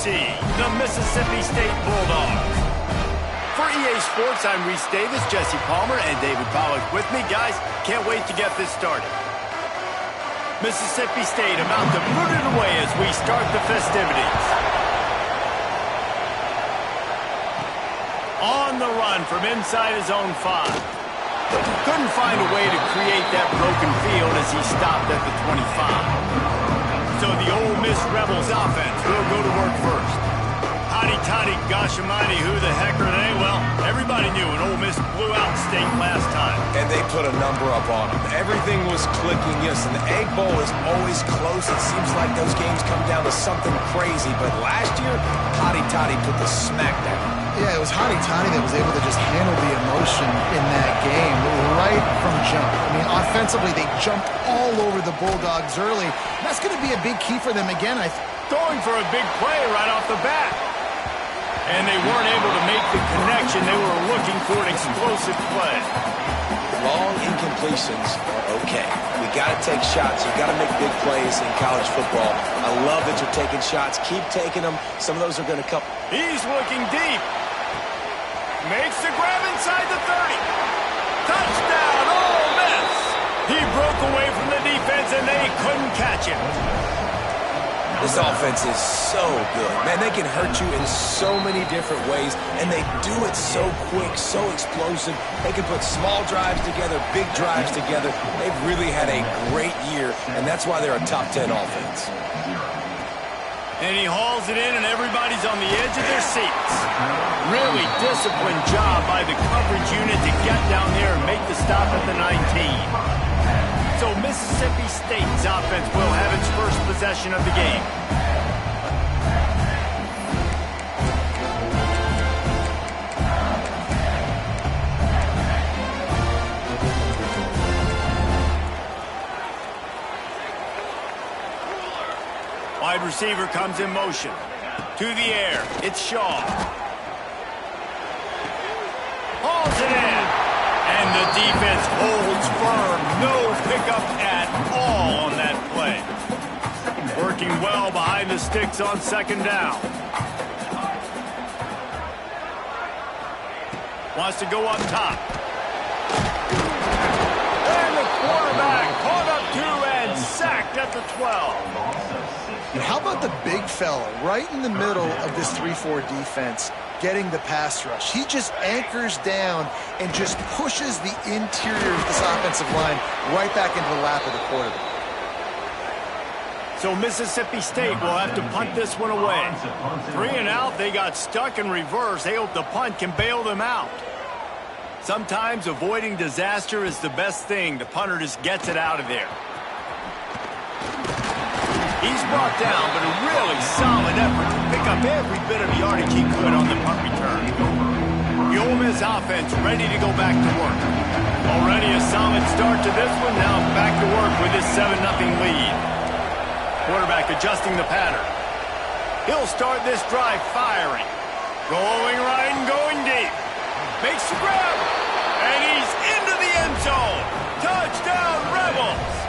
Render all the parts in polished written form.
see the Mississippi State Bulldogs. For EA Sports, I'm Reese Davis, Jesse Palmer, and David Pollack with me. Guys, can't wait to get this started. Mississippi State about to put it away as we start the festivities. On the run from inside his own 5. Couldn't find a way to create that broken field as he stopped at the 25. So the Ole Miss Rebels offense will go to work first. Hoddy Toddy, gosh almighty, who the heck are they? Well, everybody knew an Ole Miss blew out State last time. And they put a number up on them. Everything was clicking. Yes, and the Egg Bowl is always close. It seems like those games come down to something crazy. But last year, Hoddy Toddy put the smack down. Yeah, it was Hoddy Toddy that was able to just handle the emotion in that game right from jump. I mean, offensively, they jumped all over the Bulldogs early. That's going to be a big key for them again. Going for a big play right off the bat. And they weren't able to make the connection. They were looking for an explosive play. Long incompletions are okay. We got to take shots. You got to make big plays in college football. I love that you're taking shots. Keep taking them. Some of those are going to come. He's looking deep. Makes the grab inside the 30. Touchdown, Ole Miss. He broke away from the defense, and they couldn't catch him. This offense is so good. Man, they can hurt you in so many different ways, and they do it so quick, so explosive. They can put small drives together, big drives together. They've really had a great year, and that's why they're a top 10 offense. And he hauls it in, and everybody's on the edge of their seats. Really disciplined job by the coverage unit to get down there and make the stop at the 19. So Mississippi State's offense will have its first possession of the game. Wide receiver comes in motion. To the air. It's Shaw. Hauls it in. And the defense holds firm. No pickup at all on that play. Working well behind the sticks on second down. Wants to go up top. And the quarterback caught up to and sacked at the 12. And how about the big fella right in the middle of this 3-4 defense getting the pass rush? He just anchors down and just pushes the interior of this offensive line right back into the lap of the quarterback. So Mississippi State will have to punt this one away. 3 and out, they got stuck in reverse. They hope the punt can bail them out. Sometimes avoiding disaster is the best thing. The punter just gets it out of there. He's brought down, but a really solid effort to pick up every bit of yardage he could on the punt return. The Ole Miss offense ready to go back to work. Already a solid start to this one. Now back to work with his 7-0 lead. Quarterback adjusting the pattern. He'll start this drive firing. Going right and going deep. Makes the grab. And he's into the end zone. Touchdown, Rebels.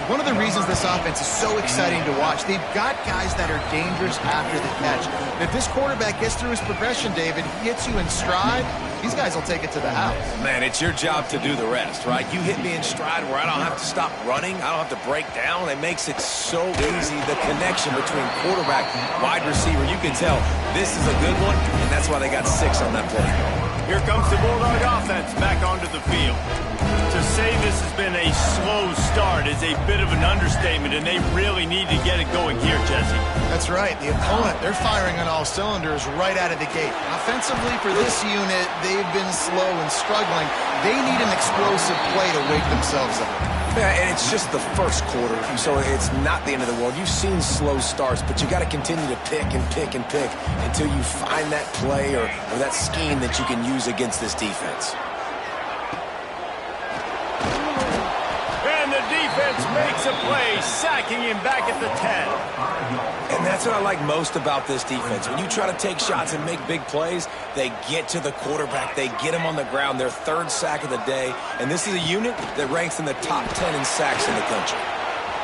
One of the reasons this offense is so exciting to watch, they've got guys that are dangerous after the catch. And if this quarterback gets through his progression, David, he hits you in stride, these guys will take it to the house. Man, it's your job to do the rest, right? You hit me in stride where I don't have to stop running. I don't have to break down. It makes it so easy. The connection between quarterback, wide receiver, you can tell this is a good one, and that's why they got 6 on that play. Here comes the Bulldog offense back onto the field. To say this has been a slow start is a bit of an understatement, and they really need to get it going here, Jesse. That's right. The opponent, they're firing on all cylinders right out of the gate. Offensively, for this unit, they've been slow and struggling. They need an explosive play to wake themselves up. Yeah, and it's just the first quarter, so it's not the end of the world. You've seen slow starts, but you got to continue to pick and pick and pick until you find that play or that scheme that you can use against this defense. And the defense makes a play, sacking him back at the 10. And that's what I like most about this defense. When you try to take shots and make big plays, they get to the quarterback. They get him on the ground. Their 3rd sack of the day. And this is a unit that ranks in the top 10 in sacks in the country.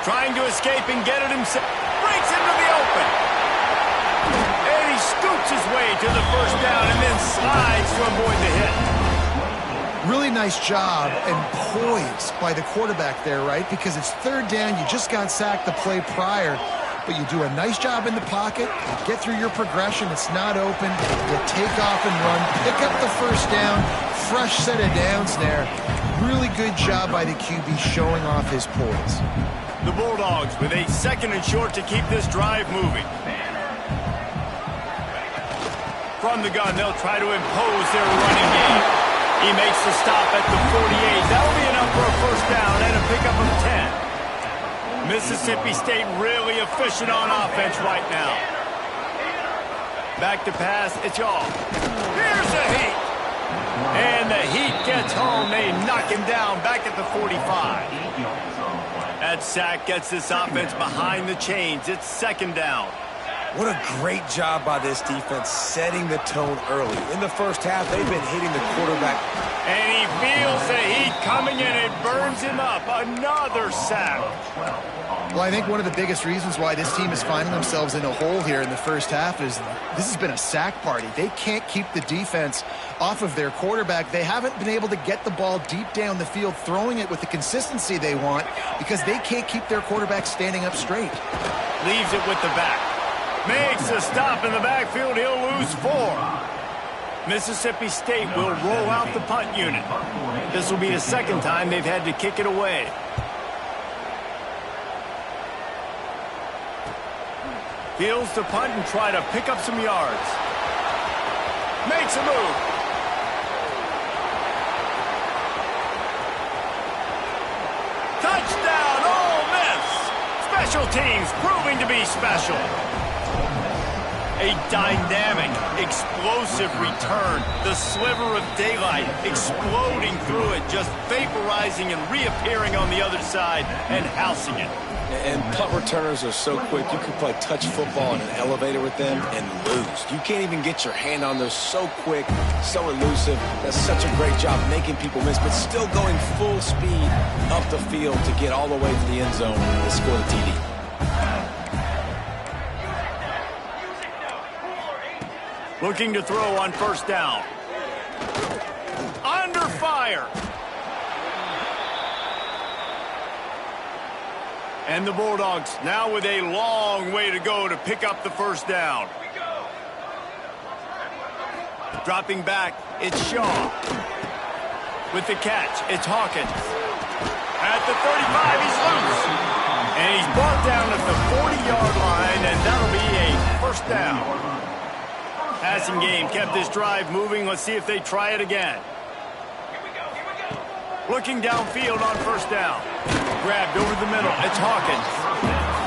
Trying to escape and get it himself. Breaks into the open. to the first down and then slides to avoid the hit. Really nice job and poise by the quarterback there, right? Because it's third down. You just got sacked the play prior, but you do a nice job in the pocket. You get through your progression. It's not open. You take off and run. Pick up the first down. Fresh set of downs there. Really good job by the QB showing off his poise. The Bulldogs with a 2nd and short to keep this drive moving. From the gun, they'll try to impose their running game. He makes the stop at the 48. That'll be enough for a first down and a pickup of 10. Mississippi State really efficient on offense right now. Back to pass, it's off. Here's the heat. And the heat gets home. They knock him down back at the 45. That sack gets this offense behind the chains. It's 2nd down. What a great job by this defense setting the tone early. In the first half, they've been hitting the quarterback. And he feels the heat coming in. It burns him up. Another sack. Well, I think one of the biggest reasons why this team is finding themselves in a hole here in the first half is this has been a sack party. They can't keep the defense off of their quarterback. They haven't been able to get the ball deep down the field, throwing it with the consistency they want because they can't keep their quarterback standing up straight. Leaves it with the back. Makes a stop in the backfield. He'll lose 4. Mississippi State will roll out the punt unit. This will be the 2nd time they've had to kick it away. Fields to punt and try to pick up some yards. Makes a move. Touchdown, Ole Miss. Special teams proving to be special. A dynamic, explosive return. The sliver of daylight exploding through it, just vaporizing and reappearing on the other side and housing it. And punt returners are so quick. You can play touch football in an elevator with them and lose. You can't even get your hand on those. So quick, so elusive. That's such a great job making people miss, but still going full speed up the field to get all the way to the end zone and score the TD. Looking to throw on first down. Under fire. And the Bulldogs now with a long way to go to pick up the first down. Dropping back, it's Shaw. With the catch, it's Hawkins. At the 35, he's loose. And he's brought down at the 40-yard line, and that'll be a first down. Passing game kept this drive moving. Let's see if they try it again. Looking downfield on first down. Grabbed over the middle. It's Hawkins.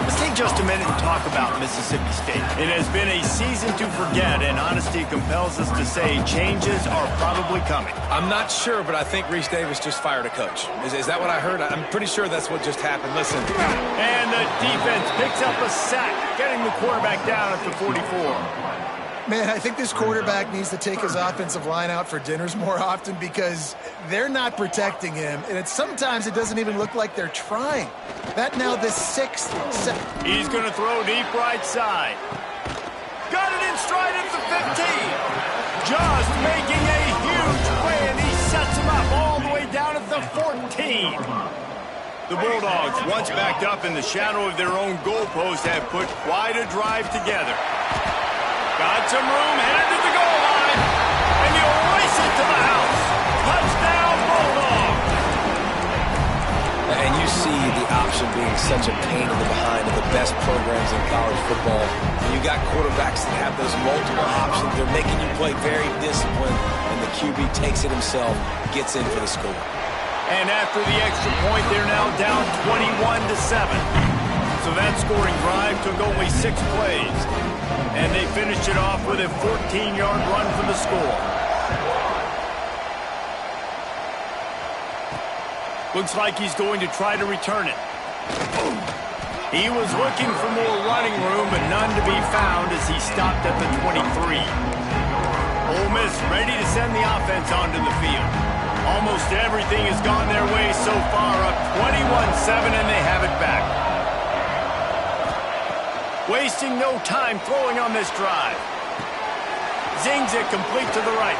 Let's take just a minute and talk about Mississippi State. It has been a season to forget, and honesty compels us to say changes are probably coming. I'm not sure, but I think Reese Davis just fired a coach. Is that what I heard? I'm pretty sure that's what just happened. Listen. And the defense picks up a sack, getting the quarterback down at the 44. Man, I think this quarterback needs to take his offensive line out for dinners more often because they're not protecting him. And sometimes it doesn't even look like they're trying. That now the 6th. He's going to throw deep right side. Got it in stride at the 15. Just making a huge play, and he sets him up all the way down at the 14. The Bulldogs, once backed up in the shadow of their own goalpost, have put quite a drive together. Got some room, headed to the goal line, and he'll race it to the house. Touchdown, Bulldogs! And you see the option being such a pain in the behind of the best programs in college football. You got quarterbacks that have those multiple options. They're making you play very disciplined, and the QB takes it himself, gets in for the score. And after the extra point, they're now down 21-7. So that scoring drive took only 6 plays. And they finished it off with a 14-yard run for the score. Looks like he's going to try to return it. He was looking for more running room, but none to be found as he stopped at the 23. Ole Miss ready to send the offense onto the field. Almost everything has gone their way so far, up 21-7, and they have it back. Wasting no time throwing on this drive. Zings it complete to the right.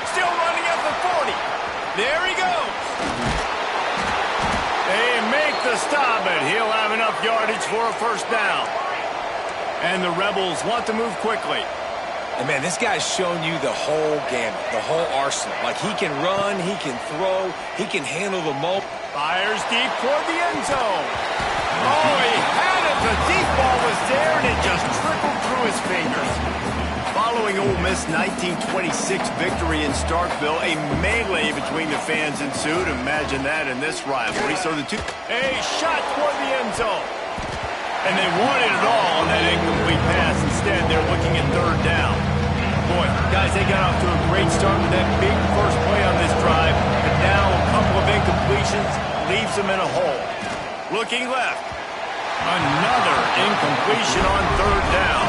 Still running at the 40. There he goes. They make the stop, but he'll have enough yardage for a first down. And the Rebels want to move quickly. And, man, this guy's shown you the whole gamut, the whole arsenal. Like, he can run, he can throw, he can handle the moment. Fires deep toward the end zone. Oh, he had it. The deep ball was there, and it just trickled through his fingers. Following Ole Miss' 1926 victory in Starkville, a melee between the fans ensued. Imagine that in this rivalry. So the two... A shot toward the end zone. And they wanted it all on that incomplete pass. Instead, they're looking at third down. Boy, guys, they got off to a great start with that big first play on this drive. But now a couple of incompletions leaves them in a hole. Looking left. Another incompletion on third down.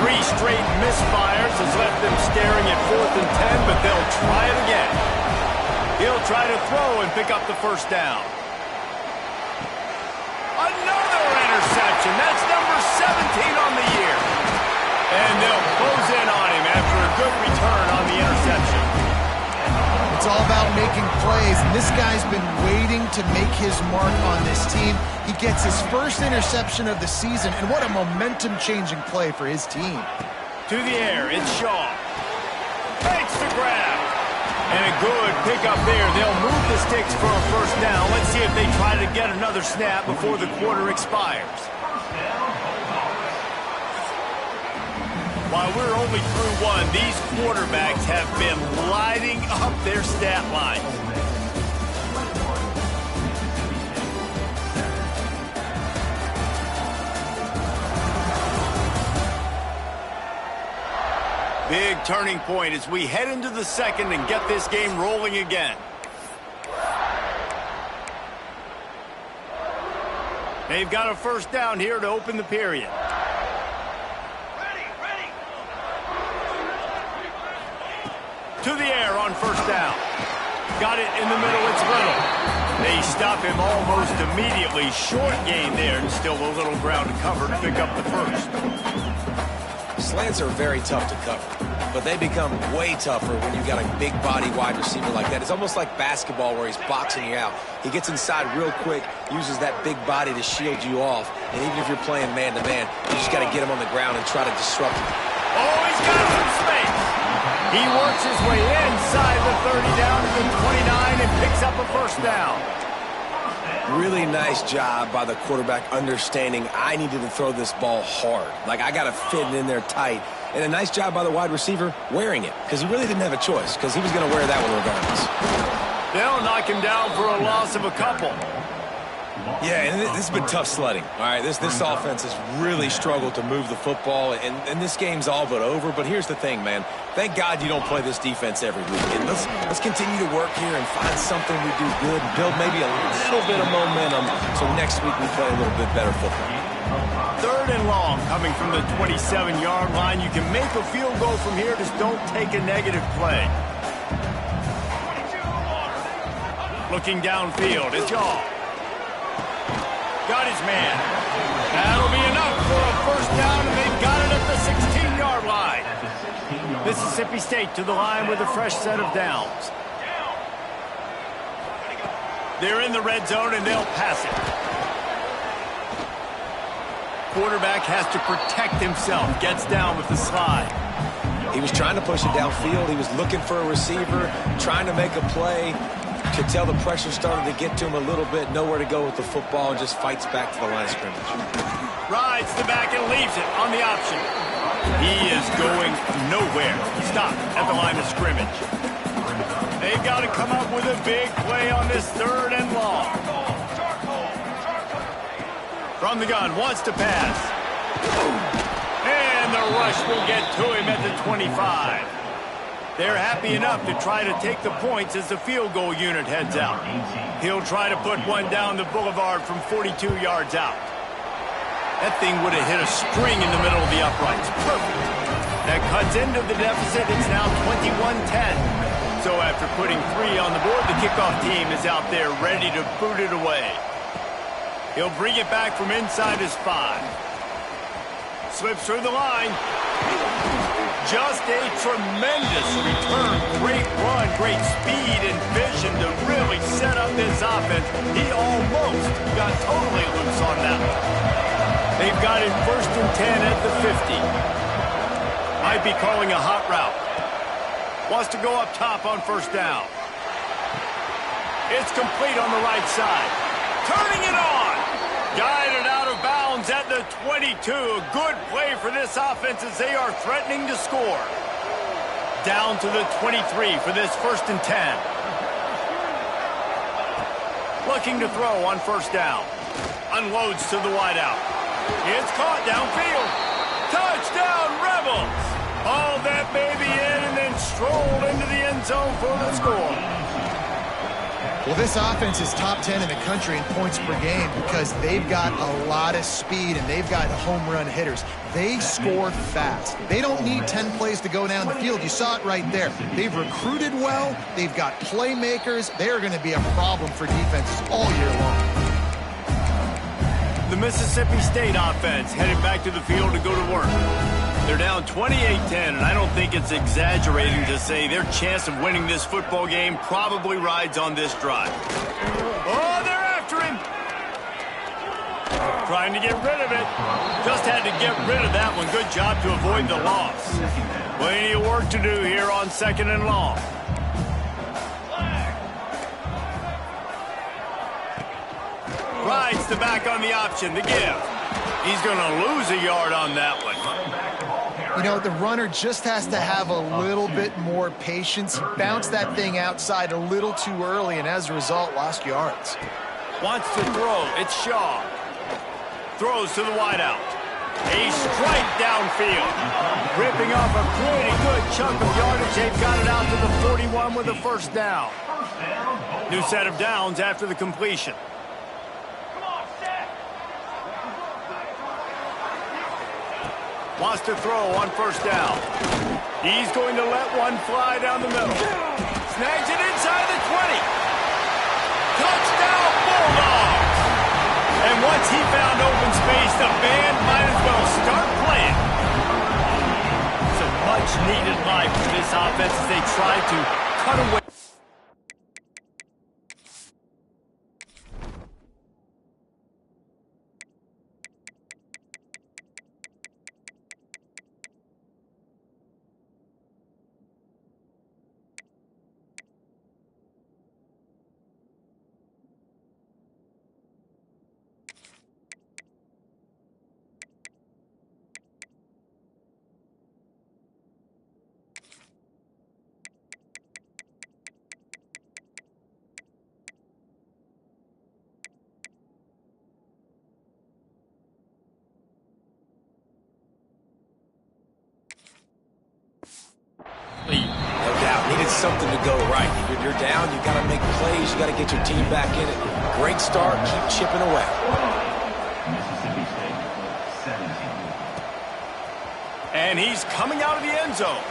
3 straight misfires has left them staring at 4th and 10, but they'll try it again. He'll try to throw and pick up the first down. Another interception. That's number 17 on the year. And they'll close in on him after a good return on the interception. It's all about making plays, and this guy's been waiting to make his mark on this team. He gets his first interception of the season, and what a momentum-changing play for his team. To the air, it's Shaw. Takes the grab. And a good pickup there. They'll move the sticks for a first down. Let's see if they try to get another snap before the quarter expires. While we're only through one, these quarterbacks have been lighting up their stat line. Big turning point as we head into the second and get this game rolling again. They've got a first down here to open the period. To the air on first down. Got it in the middle, it's Little. They stop him almost immediately. Short gain there, and still a little ground to cover to pick up the first. Slants are very tough to cover, but they become way tougher when you've got a big body wide receiver like that. It's almost like basketball where he's boxing you out. He gets inside real quick, uses that big body to shield you off, and even if you're playing man-to-man, you just got to get him on the ground and try to disrupt him. Oh, he's got some space. He works his way inside the 30 down to the 29 and picks up a first down. Really nice job by the quarterback understanding I needed to throw this ball hard. Like, I got to fit it in there tight. And a nice job by the wide receiver wearing it, because he really didn't have a choice, because he was going to wear that one regardless. They'll knock him down for a loss of a couple. Yeah, and this has been tough sledding. All right, this offense has really struggled to move the football, and this game's all but over. But here's the thing, man. Thank God you don't play this defense every week. And let's continue to work here and find something we do good, build maybe a little bit of momentum, so next week we play a little bit better football. Third and long, coming from the 27-yard line. You can make a field goal from here, just don't take a negative play. Looking downfield, it's Yaw. Got his man. That'll be enough for a first down, and they've got it at the 16-yard line. Mississippi State to the line with a fresh set of downs. They're in the red zone, and they'll pass it. Quarterback has to protect himself. Gets down with the slide. He was trying to push it downfield. He was looking for a receiver, trying to make a play. Could tell the pressure started to get to him a little bit. Nowhere to go with the football, and just fights back to the line of scrimmage. Rides the back and leaves it on the option. He is going nowhere. Stop at the line of scrimmage. They've got to come up with a big play on this third and long. From the gun, wants to pass. And the rush will get to him at the 25. They're happy enough to try to take the points as the field goal unit heads out. He'll try to put one down the boulevard from 42 yards out. That thing would have hit a string in the middle of the uprights. Perfect. That cuts into the deficit. It's now 21-10. So after putting 3 on the board, the kickoff team is out there ready to boot it away. He'll bring it back from inside his 5. Slips through the line. Just a tremendous return. Great run, great speed and vision to really set up this offense. He almost got totally loose on that one. They've got it 1st and 10 at the 50. Might be calling a hot route. Wants to go up top on 1st down. It's complete on the right side. Turning it on. Guided out of bounds at the 22. Good play for this offense as they are threatening to score. Down to the 23 for this 1st and 10. Looking to throw on 1st down. Unloads to the wideout. It's caught downfield. Touchdown, Rebels! Hauled that baby in and then strolled into the end zone for the score. Well, this offense is top 10 in the country in points per game because they've got a lot of speed and they've got home run hitters. They score fast. They don't need 10 plays to go down the field. You saw it right there. They've recruited well. They've got playmakers. They are going to be a problem for defenses all year long. The Mississippi State offense headed back to the field to go to work. They're down 28-10, and I don't think it's exaggerating to say their chance of winning this football game probably rides on this drive. Oh, they're after him. Trying to get rid of it. Just had to get rid of that one. Good job to avoid the loss. Plenty of work to do here on 2nd and long. Rides the back on the option, the give. He's going to lose a yard on that one. You know, the runner just has to have a little bit more patience. He bounced that thing outside a little too early, and as a result, lost yards. Wants to throw. It's Shaw. Throws to the wideout. A strike downfield. Ripping off a pretty good chunk of yardage. They've got it out to the 41 with a 1st down. New set of downs after the completion. Wants to throw on 1st down. He's going to let one fly down the middle. Snags it inside the 20. Touchdown, Bulldogs! And once he found open space, the band might as well start playing. Some much-needed life for this offense as they try to cut away. No doubt. Needed something to go right. You're down, you got to make plays, you got to get your team back in it. Great start, keep chipping away. And he's coming out of the end zone.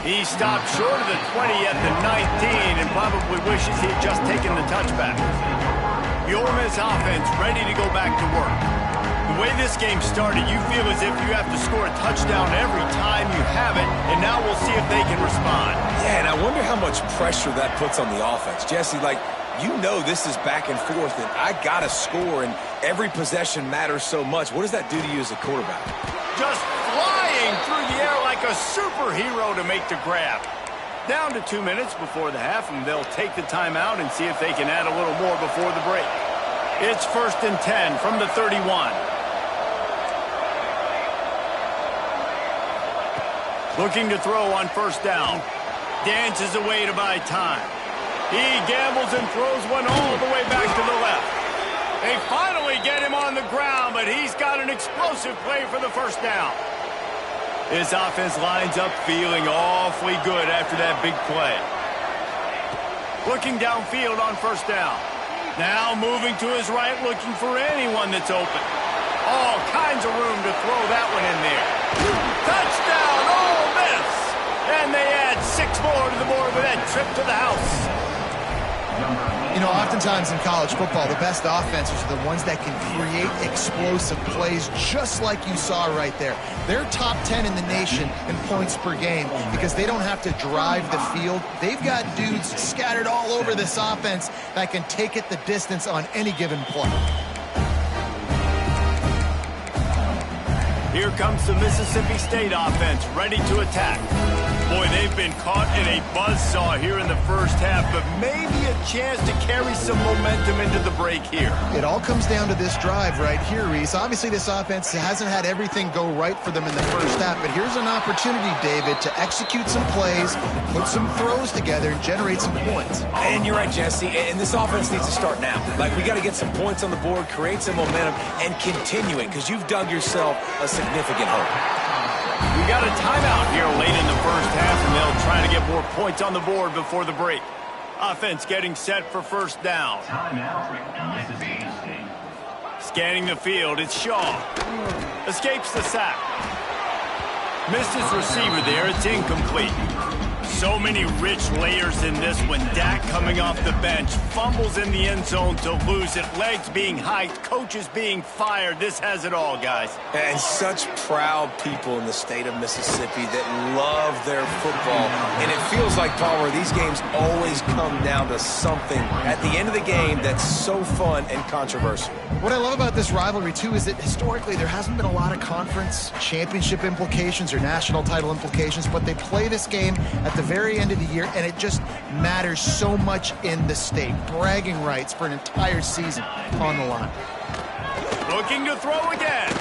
He stopped short of the 20 at the 19 and probably wishes he had just taken the touchback. The Ole Miss offense ready to go back to work. The way this game started, you feel as if you have to score a touchdown every time you have it, and now we'll see if they can respond. Yeah, and I wonder how much pressure that puts on the offense. Jesse, like, you know this is back and forth, and I got to score, and every possession matters so much. What does that do to you as a quarterback? Just flying through the air like a superhero to make the grab. Down to 2 minutes before the half, and they'll take the timeout and see if they can add a little more before the break. It's 1st and 10 from the 31. Looking to throw on 1st down. Dances away to buy time. He gambles and throws one all the way back to the left. They finally get him on the ground, but he's got an explosive play for the 1st down. This offense lines up feeling awfully good after that big play. Looking downfield on 1st down. Now moving to his right, looking for anyone that's open. All kinds of room to throw that one in there. Touchdown, Ole Miss! And they add 6 more to the board with that trip to the house. You You know, oftentimes in college football, the best offenses are the ones that can create explosive plays, just like you saw right there. They're top 10 in the nation in points per game because they don't have to drive the field. They've got dudes scattered all over this offense that can take it the distance on any given play. Here comes the Mississippi State offense, ready to attack. Boy, they've been caught in a buzzsaw here in the first half, but maybe a chance to carry some momentum into the break here. It all comes down to this drive right here, Reese. Obviously, this offense hasn't had everything go right for them in the first half, but here's an opportunity, David, to execute some plays, put some throws together, and generate some points. And you're right, Jesse, and this offense needs to start now. Like, we got to get some points on the board, create some momentum, and continue it, because you've dug yourself a significant hole. We got a timeout here late in the first half, and they'll try to get more points on the board before the break. Offense getting set for first down. Scanning the field, it's Shaw. Escapes the sack. Missed his receiver there, it's incomplete. So many rich layers in this one. Dak coming off the bench, fumbles in the end zone to lose it, legs being hiked, coaches being fired. This has it all, guys. And such proud people in the state of Mississippi that love their football. And it feels like, Paul, where these games always come down to something at the end of the game that's so fun and controversial. What I love about this rivalry, too, is that historically there hasn't been a lot of conference championship implications or national title implications, but they play this game at the very end of the year, and it just matters so much in the state. Bragging rights for an entire season on the line. Looking to throw again.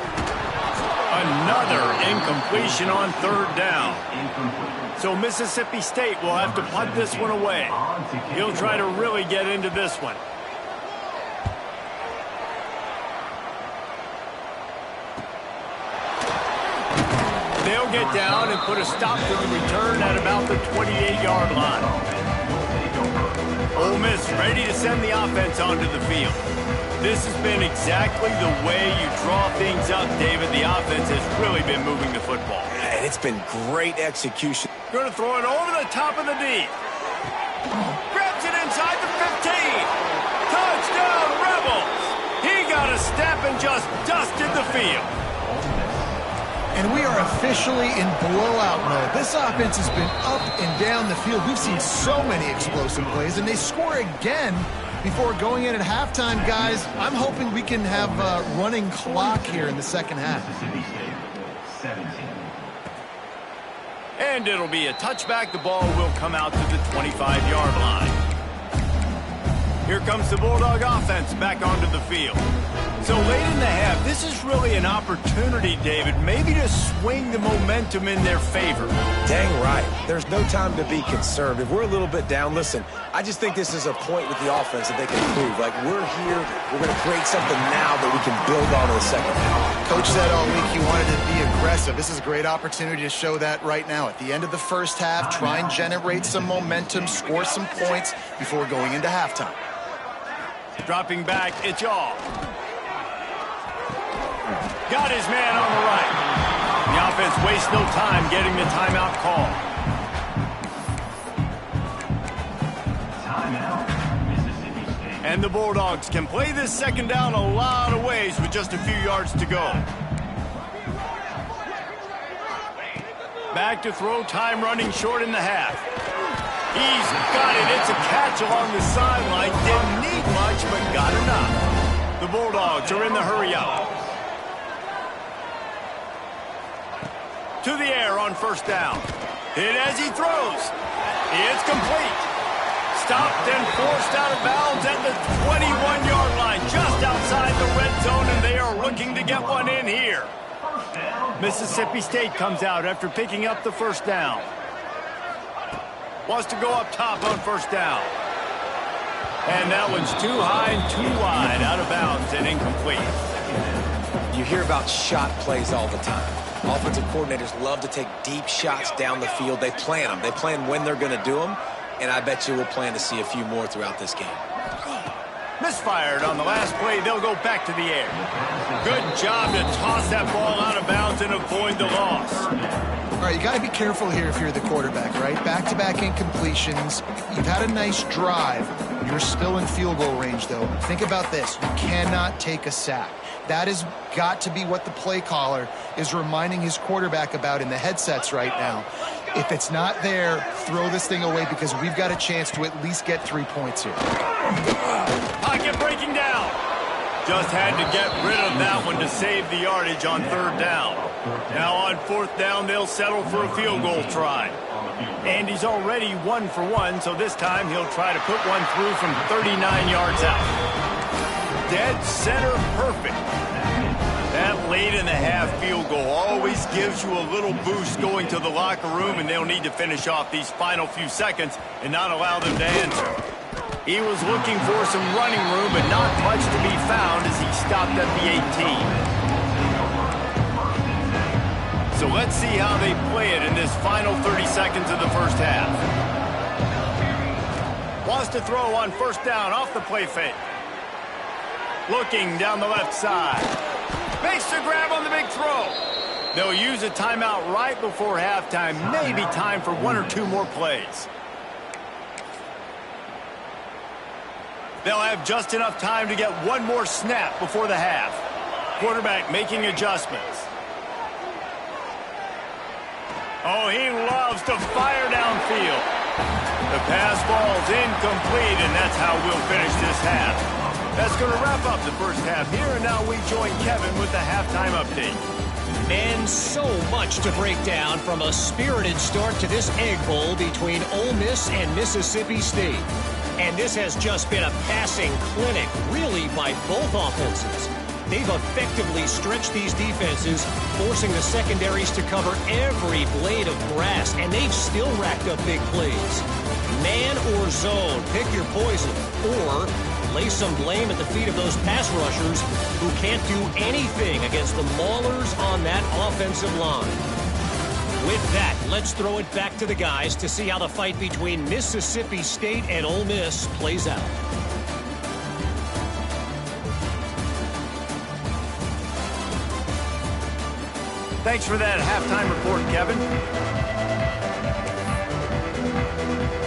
Another incompletion on third down. So Mississippi State will have to punt this one away. He'll try to really get into this one. They'll get down and put a stop to the return at about the 28-yard line. Ole Miss ready to send the offense onto the field. This has been exactly the way you draw things up, David. The offense has really been moving the football. And it's been great execution. Going to throw it over the top of the D. Grabs it inside the 15. Touchdown, Rebels. He got a step and just dusted the field. And we are officially in blowout mode. This offense has been up and down the field. We've seen so many explosive plays, and they score again before going in at halftime, guys. I'm hoping we can have a running clock here in the second half. And it'll be a touchback. The ball will come out to the 25-yard line. Here comes the Bulldog offense back onto the field. So late in the half, this is really an opportunity, David, maybe to swing the momentum in their favor. Dang right. There's no time to be concerned. If we're a little bit down, listen, I just think this is a point with the offense that they can improve. Like, we're here, we're going to create something now that we can build on in the second half. Coach said all week he wanted to be aggressive. This is a great opportunity to show that right now. At the end of the first half, try and generate some momentum, score some points before going into halftime. Dropping back, it's Yaw. Got his man on the right. The offense wastes no time getting the timeout call. And the Bulldogs can play this second down a lot of ways with just a few yards to go. Back to throw, time running short in the half. He's got it. It's a catch along the sideline. Didn't need much, but got enough. The Bulldogs are in the hurry up. To the air on first down. Hit as he throws. It's complete. Stopped and forced out of bounds at the 21-yard line, just outside the red zone, and they are looking to get one in here. Mississippi State comes out after picking up the first down. Wants to go up top on first down. And that one's too high and too wide, out of bounds and incomplete. You hear about shot plays all the time. Offensive coordinators love to take deep shots down the field. They plan them. They plan when they're going to do them, and I bet you we'll plan to see a few more throughout this game. Misfired on the last play. They'll go back to the air. Good job to toss that ball out of bounds and avoid the loss. All right, you got to be careful here if you're the quarterback, right? Back-to-back incompletions. You've had a nice drive. You're still in field goal range, though. Think about this. You cannot take a sack. That has got to be what the play caller is reminding his quarterback about in the headsets right now. If it's not there, throw this thing away because we've got a chance to at least get 3 points here. Pocket breaking down. Just had to get rid of that one to save the yardage on 3rd down. Now on 4th down, they'll settle for a field goal try. And he's already 1 for 1, so this time he'll try to put one through from 39 yards out. Dead center perfect. That late in the half field goal always gives you a little boost going to the locker room, and they'll need to finish off these final few seconds and not allow them to answer. He was looking for some running room, but not much to be found as he stopped at the 18. So let's see how they play it in this final 30 seconds of the first half. Wants to throw on 1st down off the play fake. Looking down the left side. Makes the grab on the big throw. They'll use a timeout right before halftime. Maybe time for 1 or 2 more plays. They'll have just enough time to get 1 more snap before the half. Quarterback making adjustments. Oh, he loves to fire downfield. The pass falls incomplete, and that's how we'll finish this half. That's going to wrap up the first half here, and now we join Kevin with the halftime update. And so much to break down from a spirited start to this Egg Bowl between Ole Miss and Mississippi State. And this has just been a passing clinic, really, by both offenses. They've effectively stretched these defenses, forcing the secondaries to cover every blade of grass, and they've still racked up big plays. Man or zone, pick your poison, or lay some blame at the feet of those pass rushers who can't do anything against the maulers on that offensive line. With that, let's throw it back to the guys to see how the fight between Mississippi State and Ole Miss plays out. Thanks for that halftime report, Kevin.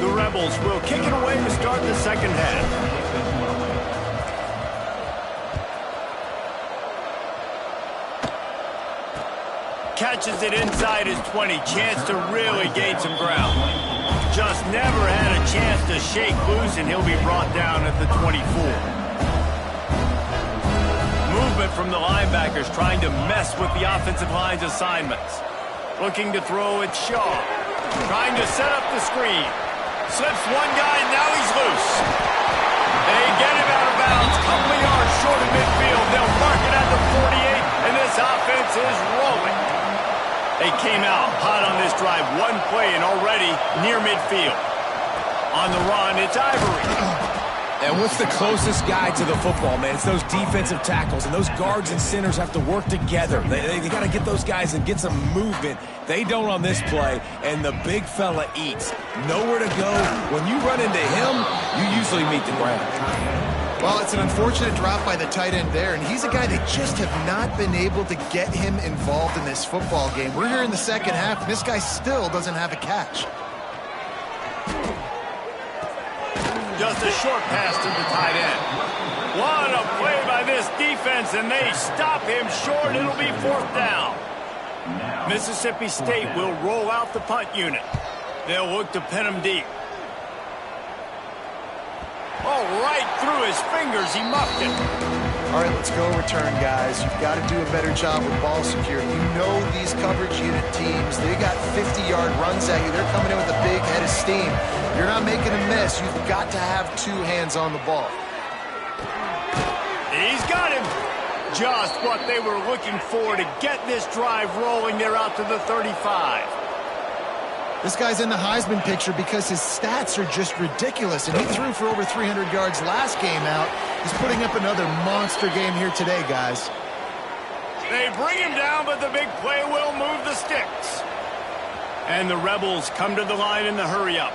The Rebels will kick it away to start the second half. Catches it inside his 20. Chance to really gain some ground. Just never had a chance to shake loose, and he'll be brought down at the 24. Movement from the linebackers trying to mess with the offensive line's assignments. Looking to throw at Shaw. Trying to set up the screen. Slips one guy, now he's loose. They get him out of bounds. Couple of yards short of midfield. They'll mark it at the 48, and this offense is rolling. They came out hot on this drive. 1 play and already near midfield. On the run, it's Ivory. And what's the closest guy to the football, man? It's those defensive tackles, and those guards and centers have to work together. They got to get those guys and get some movement. They don't on this play, and the big fella eats. Nowhere to go. When you run into him, you usually meet the ground. Well, it's an unfortunate drop by the tight end there, and he's a guy that just have not been able to get him involved in this football game. We're here in the second half, and this guy still doesn't have a catch. Just a short pass to the tight end. What a play by this defense, and they stop him short. It'll be 4th down. Mississippi State will roll out the punt unit. They'll look to pin him deep. Oh, right through his fingers. He muffed it. All right, let's go return, guys. You've got to do a better job with ball security. You know these coverage unit teams, they got 50-yard runs at you. They're coming in with a big head of steam. You're not making a miss. You've got to have 2 hands on the ball. He's got him. Just what they were looking for to get this drive rolling. They're out to the 35. This guy's in the Heisman picture because his stats are just ridiculous, and he threw for over 300 yards last game out. He's putting up another monster game here today, guys. They bring him down, but the big play will move the sticks. And the Rebels come to the line in the hurry-up.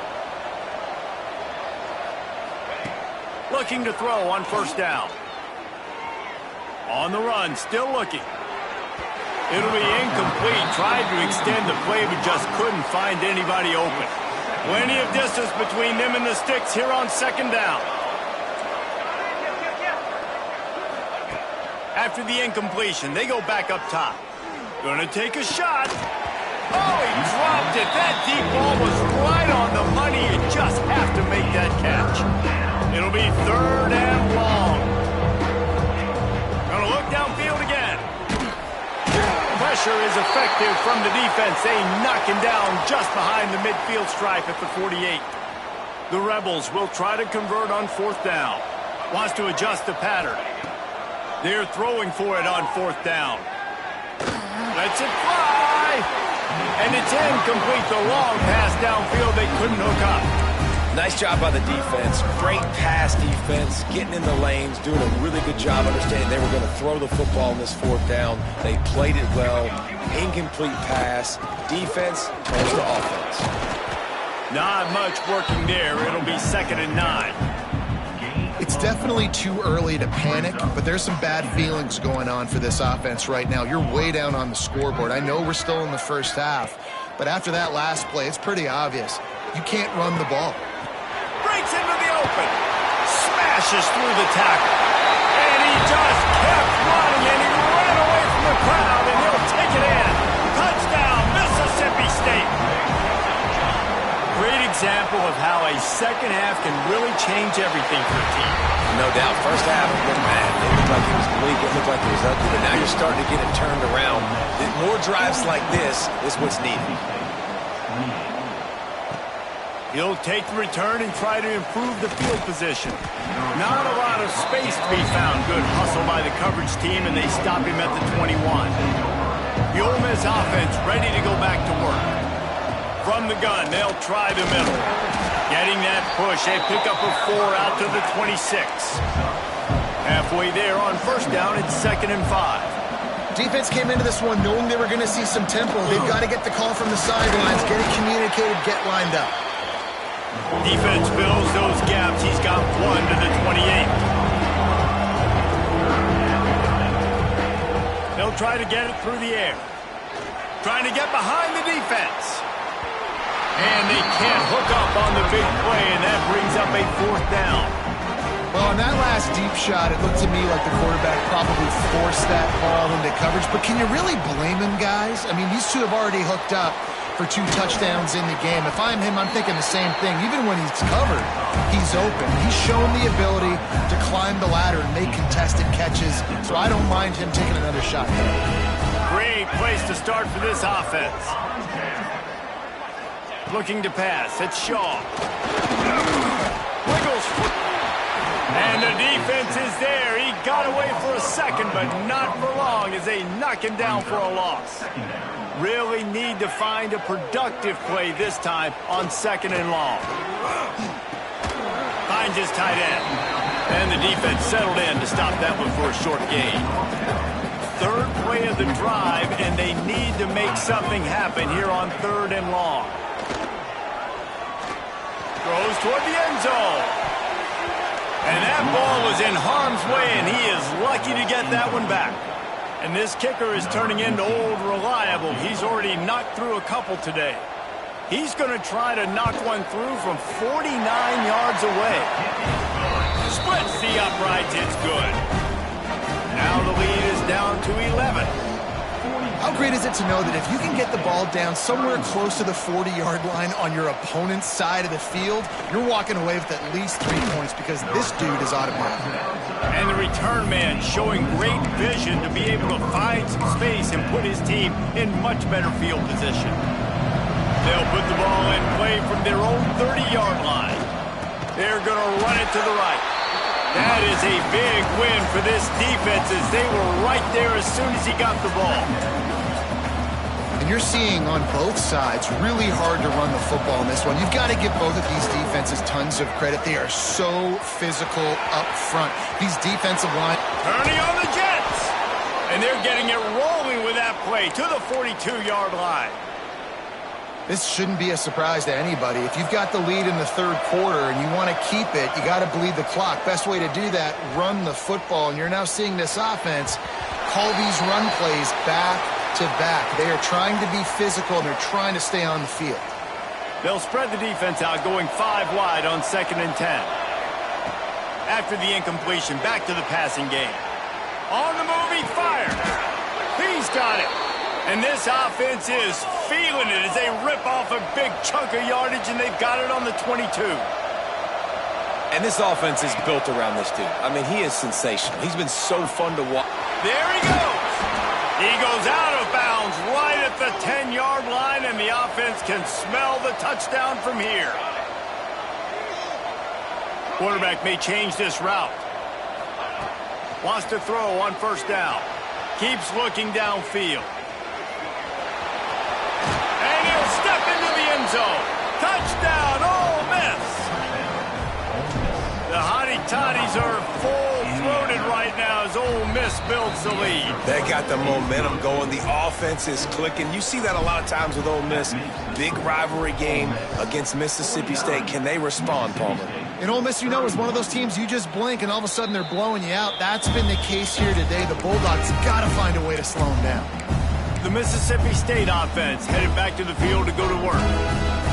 Looking to throw on 1st down. On the run, still looking. It'll be incomplete. Tried to extend the play, but just couldn't find anybody open. Plenty of distance between them and the sticks here on 2nd down. After the incompletion, they go back up top. Gonna take a shot. Oh, he dropped it. That deep ball was right on the money. You just have to make that catch. It'll be 3rd and long. Gonna look downfield again. Pressure is effective from the defense. They knock him down just behind the midfield stripe at the 48. The Rebels will try to convert on 4th down. Wants to adjust the pattern. They're throwing for it on 4th down. Lets it fly. And it's incomplete. The long pass downfield they couldn't hook up. Nice job by the defense. Great pass defense, getting in the lanes, doing a really good job understanding they were going to throw the football in this 4th down. They played it well. Incomplete pass. Defense turns to offense. Not much working there. It'll be 2nd and 9. It's definitely too early to panic, but there's some bad feelings going on for this offense right now. You're way down on the scoreboard. I know we're still in the first half, but after that last play, it's pretty obvious. You can't run the ball. Breaks into the open. Smashes through the tackle. And he just kept running, and he ran away from the crowd, and he'll take it in. Touchdown, Mississippi State. Great example of how a second half can really change everything for a team. No doubt. First half, it looked bad. It looked like it was bleak. It looked like it was ugly. But now you're starting to get it turned around. More drives like this is what's needed. He'll take the return and try to improve the field position. Not a lot of space to be found. Good hustle by the coverage team, and they stop him at the 21. The Ole Miss offense ready to go back to work. From the gun, they'll try the middle. Getting that push, a pickup of 4 out to the 26. Halfway there on 1st down, it's 2nd and 5. Defense came into this one knowing they were going to see some tempo. They've got to get the call from the sidelines, get it communicated, get lined up. Defense fills those gaps. He's got 1 to the 28. They'll try to get it through the air. Trying to get behind the defense. And they can't hook up on the big play, and that brings up a 4th down. Well, on that last deep shot, it looked to me like the quarterback probably forced that ball into coverage. But can you really blame him, guys? I mean, these two have already hooked up for 2 touchdowns in the game. If I'm him, I'm thinking the same thing. Even when he's covered, he's open. He's shown the ability to climb the ladder and make contested catches, so I don't mind him taking another shot. Great place to start for this offense. Looking to pass. It's Shaw. Wiggles. And the defense is there. He got away for a second, but not for long as they knock him down for a loss. Really need to find a productive play this time on 2nd and long. Finds his tight end. And the defense settled in to stop that one for a short gain. 3rd play of the drive, and they need to make something happen here on 3rd and long. Throws toward the end zone. And that ball was in harm's way, and he is lucky to get that one back. And this kicker is turning into old reliable. He's already knocked through a couple today. He's going to try to knock one through from 49 yards away. Splits the uprights. It's good. Now the lead is down to 11. How great is it to know that if you can get the ball down somewhere close to the 40-yard line on your opponent's side of the field, you're walking away with at least 3 points because this dude is automatic. And the return man showing great vision to be able to find some space and put his team in much better field position. They'll put the ball in play from their own 30-yard line. They're going to run it to the right. That is a big win for this defense as they were right there as soon as he got the ball. And you're seeing on both sides really hard to run the football in this one. You've got to give both of these defenses tons of credit. They are so physical up front. These defensive line... Turning on the Jets. And they're getting it rolling with that play to the 42-yard line. This shouldn't be a surprise to anybody. If you've got the lead in the 3rd quarter and you want to keep it, you got to bleed the clock. Best way to do that, run the football. And you're now seeing this offense call these run plays back to back. They are trying to be physical, and they're trying to stay on the field. They'll spread the defense out, going 5 wide on 2nd and 10. After the incompletion, back to the passing game. On the move, he fires. He's got it. And this offense is feeling it as they rip off a big chunk of yardage, and they've got it on the 22. And this offense is built around this dude. I mean, he is sensational. He's been so fun to watch. There he goes. He goes out of bounds right at the 10-yard line, and the offense can smell the touchdown from here. Quarterback may change this route. Wants to throw on first down. Keeps looking downfield. And he'll step into the end zone. Touchdown, Ole Miss. The Hoddy Toddies are full-throated right now as Ole Miss builds the lead. They got the momentum going. The offense is clicking. You see that a lot of times with Ole Miss. Big rivalry game against Mississippi State. Can they respond, Palmer? And Ole Miss, you know, is one of those teams you just blink and all of a sudden they're blowing you out. That's been the case here today. The Bulldogs got to find a way to slow them down. The Mississippi State offense headed back to the field to go to work.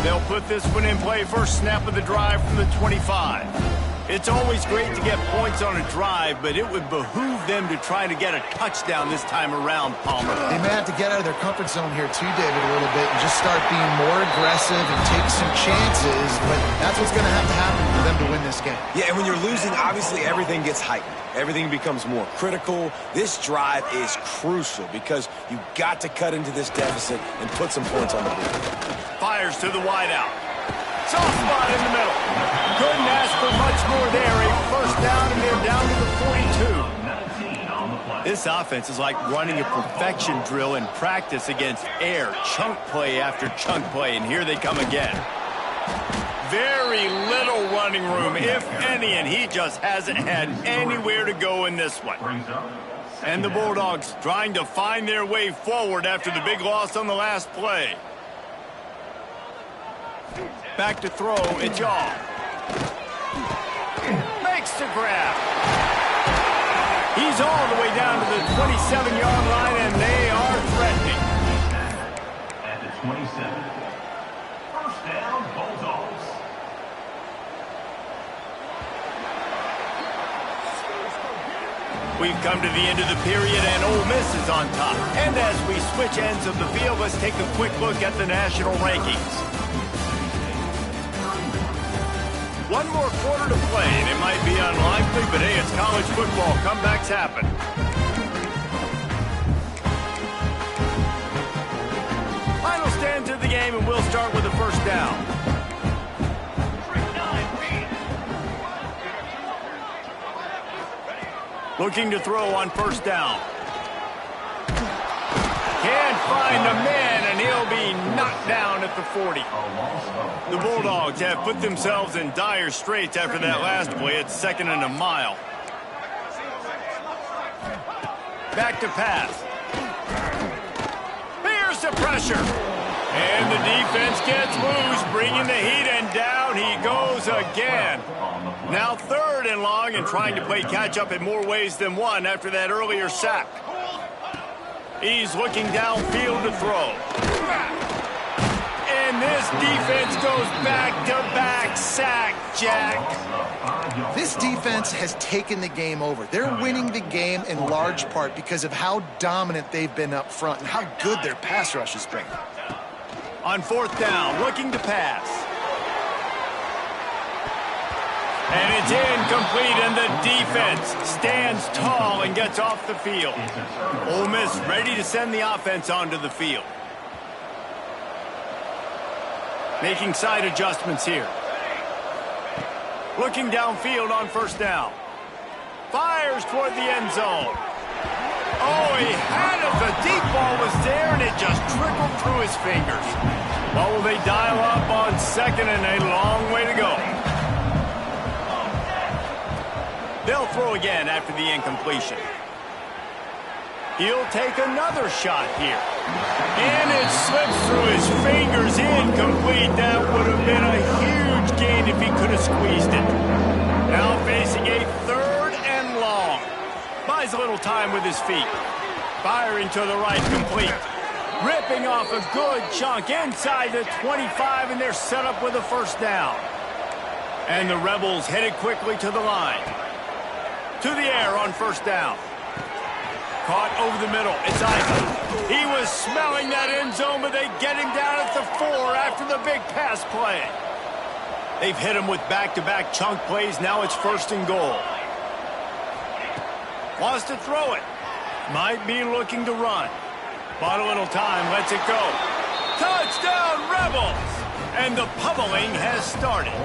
They'll put this one in play first snap of the drive from the 25. It's always great to get points on a drive, but it would behoove them to try to get a touchdown this time around, Palmer. They may have to get out of their comfort zone here too, David, a little bit and just start being more aggressive and take some chances, but that's what's going to have to happen for them to win this game. Yeah, and when you're losing, obviously everything gets heightened. Everything becomes more critical. This drive is crucial because you've got to cut into this deficit and put some points on the board. Fires to the wideout. Soft spot in the middle. Couldn't ask for much more there. A first down, and they're down to the 42. This offense is like running a perfection drill in practice against air. Chunk play after chunk play, and here they come again. Very little running room, if any, and he just hasn't had anywhere to go in this one. And the Bulldogs trying to find their way forward after the big loss on the last play. Back to throw, it's Yaw. Makes the grab. He's all the way down to the 27-yard line, and they are threatening. At the 27. First down, Bulldogs. We've come to the end of the period, and Ole Miss is on top. And as we switch ends of the field, let's take a quick look at the national rankings. One more quarter to play, and it might be unlikely, but hey, it's college football. Comebacks happen. Final stands of the game, and we'll start with the first down. Looking to throw on first down. Can't find a man, and he'll be knocked down at the 40. The Bulldogs have put themselves in dire straits after that last play. It's second and a mile. Back to pass. Here's the pressure. And the defense gets loose, bringing the heat, and down he goes again. Now third and long, and trying to play catch-up in more ways than one after that earlier sack. He's looking downfield to throw. And this defense goes back-to-back sack, Jack. This defense has taken the game over. They're winning the game in large part because of how dominant they've been up front and how good their pass rush has been. On fourth down, looking to pass. And it's incomplete, and the defense stands tall and gets off the field. Ole Miss ready to send the offense onto the field. Making side adjustments here. Looking downfield on first down. Fires toward the end zone. Oh, he had it. The deep ball was there, and it just trickled through his fingers. Well, will they dial up on second, and a long way to go. They'll throw again after the incompletion. He'll take another shot here. And it slips through his fingers, incomplete. That would have been a huge gain if he could have squeezed it. Now facing a third and long. Buys a little time with his feet. Firing to the right, complete. Ripping off a good chunk inside the 25, and they're set up with a first down. And the Rebels headed quickly to the line. To the air on first down. Caught over the middle. It's Isaac. He was smelling that end zone, but they get him down at the 4 after the big pass play. They've hit him with back-to-back chunk plays. Now it's 1st and goal. Wants to throw it. Might be looking to run. Bought a little time. Lets it go. Touchdown, Rebels! And the pummeling has started.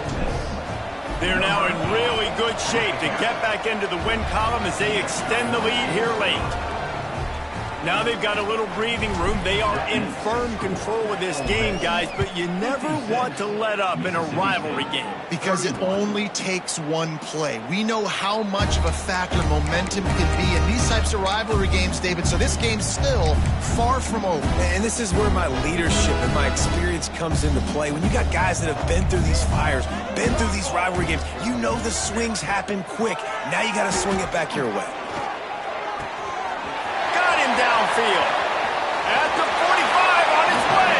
They're now in really good shape to get back into the win column as they extend the lead here late. Now they've got a little breathing room. They are in firm control of this game, guys, but you never want to let up in a rivalry game. Because it only takes one play. We know how much of a factor momentum can be in these types of rivalry games, David, so this game's still far from over. And this is where my leadership and my experience comes into play. When you got guys that have been through these fires, been through these rivalry games, you know the swings happen quick. Now you got to swing it back your way. Downfield. At the 45 on his way.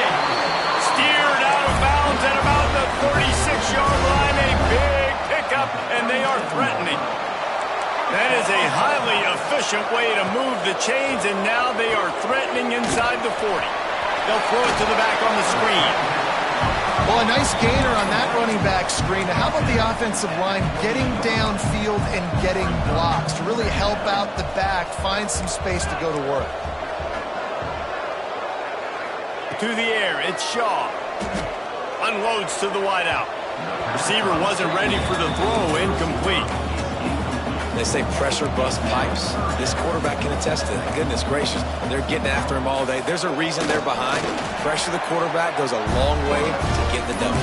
Steered out of bounds at about the 36-yard line. A big pickup, and they are threatening. That is a highly efficient way to move the chains, and now they are threatening inside the 40. They'll throw it to the back on the screen. Well, a nice gainer on that running back screen. Now, how about the offensive line getting downfield and getting blocks to really help out the back, find some space to go to work? To the air, it's Shaw. Unloads to the wideout. Receiver wasn't ready for the throw, incomplete. They say pressure bust pipes. This quarterback can attest to it. Goodness gracious, they're getting after him all day. There's a reason they're behind. Pressure the quarterback goes a long way to get the W.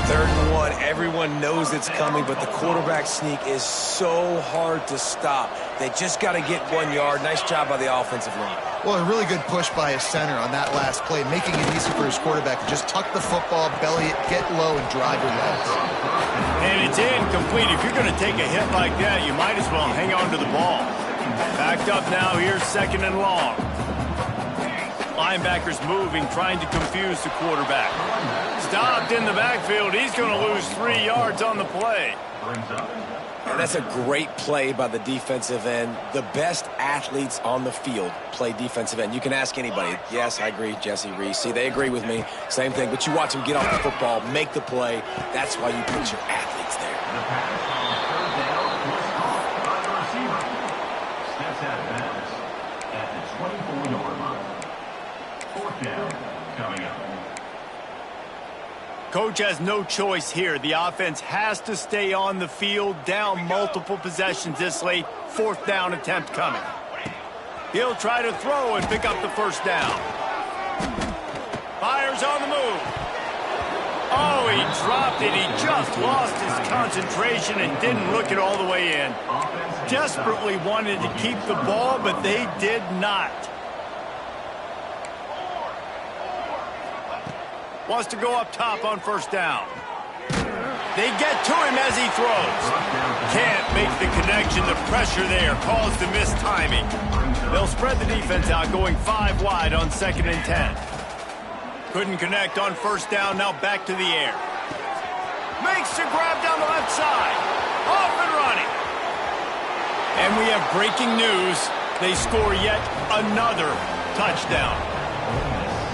3rd and 1, everyone knows it's coming, but the quarterback sneak is so hard to stop. They just got to get 1 yard. Nice job by the offensive line. Well, a really good push by his center on that last play, making it easy for his quarterback to just tuck the football, belly it, get low, and drive your legs. And it's incomplete. If you're going to take a hit like that, you might as well hang on to the ball. Backed up now. Here's 2nd and long. Linebackers moving, trying to confuse the quarterback. Stopped in the backfield. He's going to lose 3 yards on the play. And that's a great play by the defensive end. The best athletes on the field play defensive end. You can ask anybody. Yes, I agree, Jesse Reese. See, they agree with me. Same thing. But you watch them get off the football, make the play. That's why you put your athletes there. The pass on 3rd down by the receiver. Steps out of bounds at the 24-yard line. 4th down coming up. Coach has no choice here. The offense has to stay on the field, down multiple possessions this late. 4th down attempt coming. He'll try to throw and pick up the 1st down. Fires on the move. Oh, he dropped it. He just lost his concentration and didn't look it all the way in. Desperately wanted to keep the ball, but they did not. Wants to go up top on 1st down. They get to him as he throws. Can't make the connection. The pressure there caused the missed timing. They'll spread the defense out, going 5 wide on 2nd and 10. Couldn't connect on 1st down. Now back to the air. Makes the grab down the left side. Off and running. And we have breaking news. They score yet another touchdown.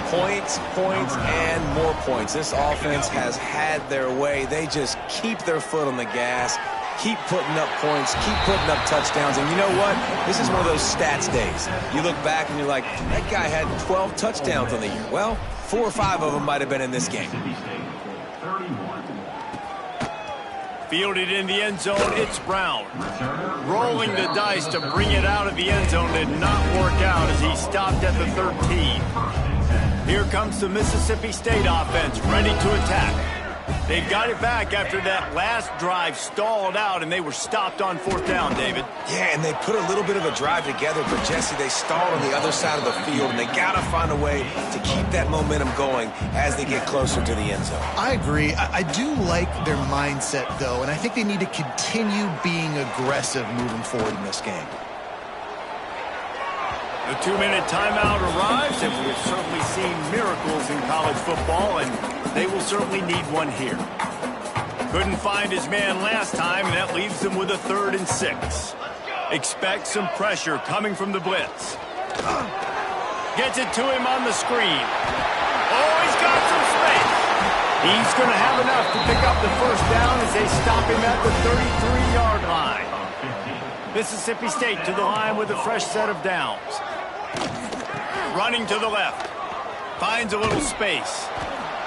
Points, points, and more points. This offense has had their way. They just keep their foot on the gas, keep putting up points, keep putting up touchdowns. And you know what? This is one of those stats days. You look back and you're like, that guy had 12 touchdowns on the year. Well, 4 or 5 of them might have been in this game. Fielded in the end zone, it's Brown. Rolling the dice to bring it out of the end zone did not work out as he stopped at the 13. Here comes the Mississippi State offense, ready to attack. They got it back after that last drive stalled out, and they were stopped on 4th down, David. Yeah, and they put a little bit of a drive together, but Jesse, they stalled on the other side of the field, and they got to find a way to keep that momentum going as they get closer to the end zone. I agree. I do like their mindset, though, and I think they need to continue being aggressive moving forward in this game. The 2-minute timeout arrives, and we've certainly seen miracles in college football, and they will certainly need one here. Couldn't find his man last time, and that leaves them with a 3rd and 6. Expect some pressure coming from the blitz. Gets it to him on the screen. Oh, he's got some space. He's going to have enough to pick up the first down as they stop him at the 33-yard line. Mississippi State to the line with a fresh set of downs. Running to the left. Finds a little space.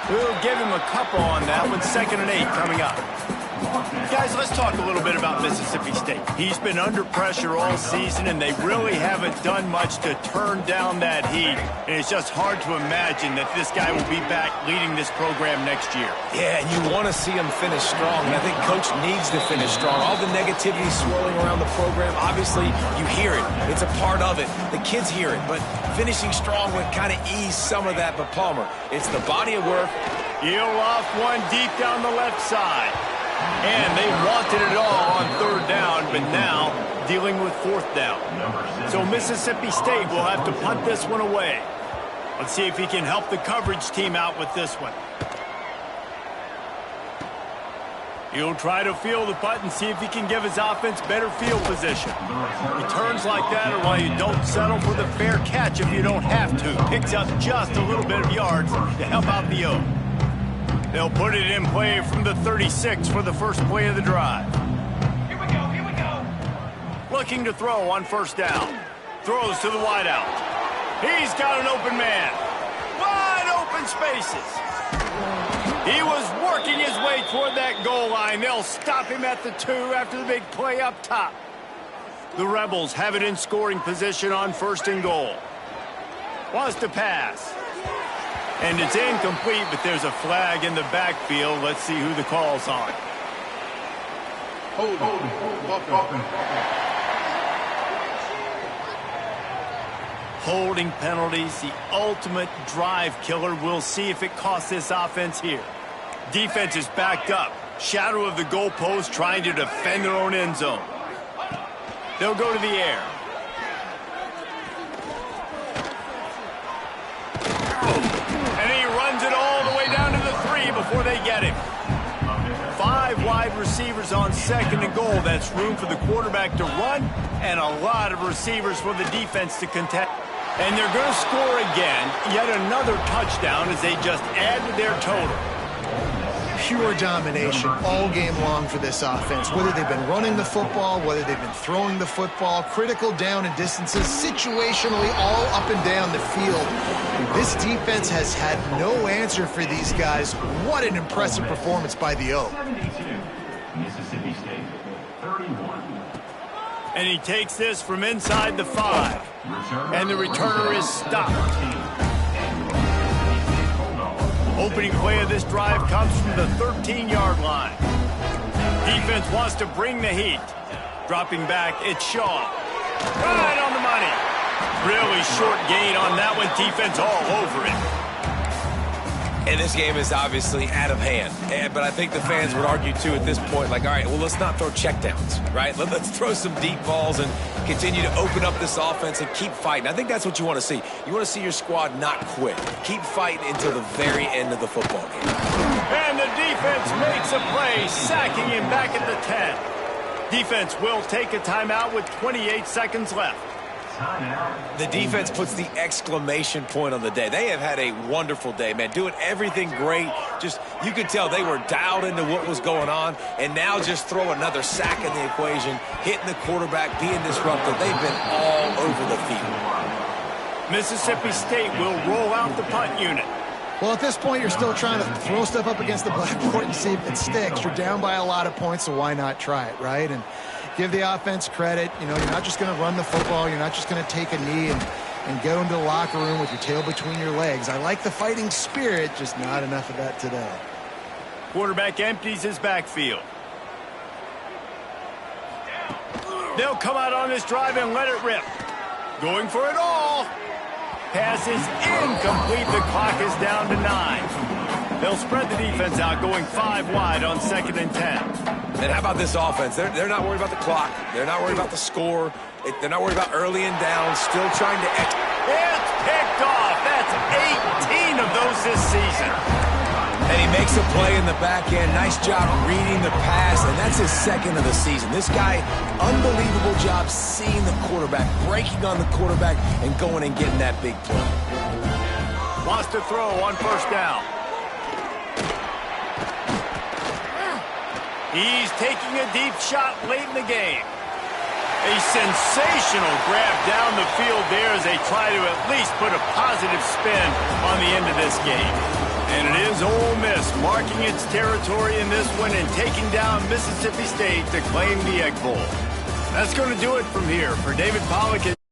We'll give him a couple on that with 2nd and 8 coming up. Guys, let's talk a little bit about Mississippi State. He's been under pressure all season, and they really haven't done much to turn down that heat. And it's just hard to imagine that this guy will be back leading this program next year. Yeah, and you want to see him finish strong, and I think Coach needs to finish strong. All the negativity swirling around the program, obviously, you hear it. It's a part of it. The kids hear it, but finishing strong would kind of ease some of that. But Palmer, it's the body of work. He'll off one deep down the left side. And they wanted it all on 3rd down, but now dealing with 4th down. So Mississippi State will have to punt this one away. Let's see if he can help the coverage team out with this one. He'll try to field the punt and see if he can give his offense better field position. Returns like that are why you don't settle for the fair catch if you don't have to. Picks up just a little bit of yards to help out the O. They'll put it in play from the 36 for the first play of the drive. Here we go. Looking to throw on 1st down. Throws to the wideout. He's got an open man. Wide open spaces. He was working his way toward that goal line. They'll stop him at the 2 after the big play up top. The Rebels have it in scoring position on 1st and goal. Wants to pass. And it's incomplete, but there's a flag in the backfield. Let's see who the call's on. Holding penalties, the ultimate drive killer. We'll see if it costs this offense here. Defense is backed up. Shadow of the goalpost trying to defend their own end zone. They'll go to the air. It all the way down to the 3 before they get him. 5 wide receivers on 2nd and goal. That's room for the quarterback to run and a lot of receivers for the defense to contest. And they're going to score again. Yet another touchdown as they just add to their total. Pure domination all game long for this offense. Whether they've been running the football, whether they've been throwing the football, critical down and distances, situationally all up and down the field. This defense has had no answer for these guys. What an impressive performance by the O. 72, Mississippi State, 31. And he takes this from inside the 5. And the returner is stopped. Opening play of this drive comes from the 13-yard line. Defense wants to bring the heat. Dropping back, it's Shaw. Right on the money. Really short gain on that one. Defense all over it. And this game is obviously out of hand. But I think the fans would argue, too, at this point, like, all right, well, let's not throw checkdowns, right? Let's throw some deep balls and continue to open up this offense and keep fighting. I think that's what you want to see. You want to see your squad not quit. Keep fighting until the very end of the football game. And the defense makes a play, sacking him back at the 10. Defense will take a timeout with 28 seconds left. The defense puts the exclamation point on the day. They have had a wonderful day, man. Doing everything great. Just, you could tell they were dialed into what was going on. And now just throw another sack in the equation, hitting the quarterback, being disruptive. They've been all over the field. Mississippi State will roll out the punt unit. Well, at this point, you're still trying to throw stuff up against the blackboard and see if it sticks. You're down by a lot of points, so why not try it, right? And give the offense credit. You know, you're not just going to run the football. You're not just going to take a knee and go into the locker room with your tail between your legs. I like the fighting spirit, just not enough of that today. Quarterback empties his backfield. They'll come out on this drive and let it rip. Going for it all. Pass is incomplete. The clock is down to 9. They'll spread the defense out, going 5 wide on 2nd and 10. And how about this offense? They're not worried about the clock. They're not worried about the score. They're not worried about early and down. Still trying to... It's picked off. That's 18 of those this season. And he makes a play in the back end. Nice job reading the pass, and that's his second of the season. This guy, unbelievable job seeing the quarterback, breaking on the quarterback, and going and getting that big play. Wants to throw on first down. He's taking a deep shot late in the game. A sensational grab down the field there as they try to at least put a positive spin on the end of this game. And it is Ole Miss marking its territory in this one and taking down Mississippi State to claim the Egg Bowl. That's going to do it from here. For David Pollack.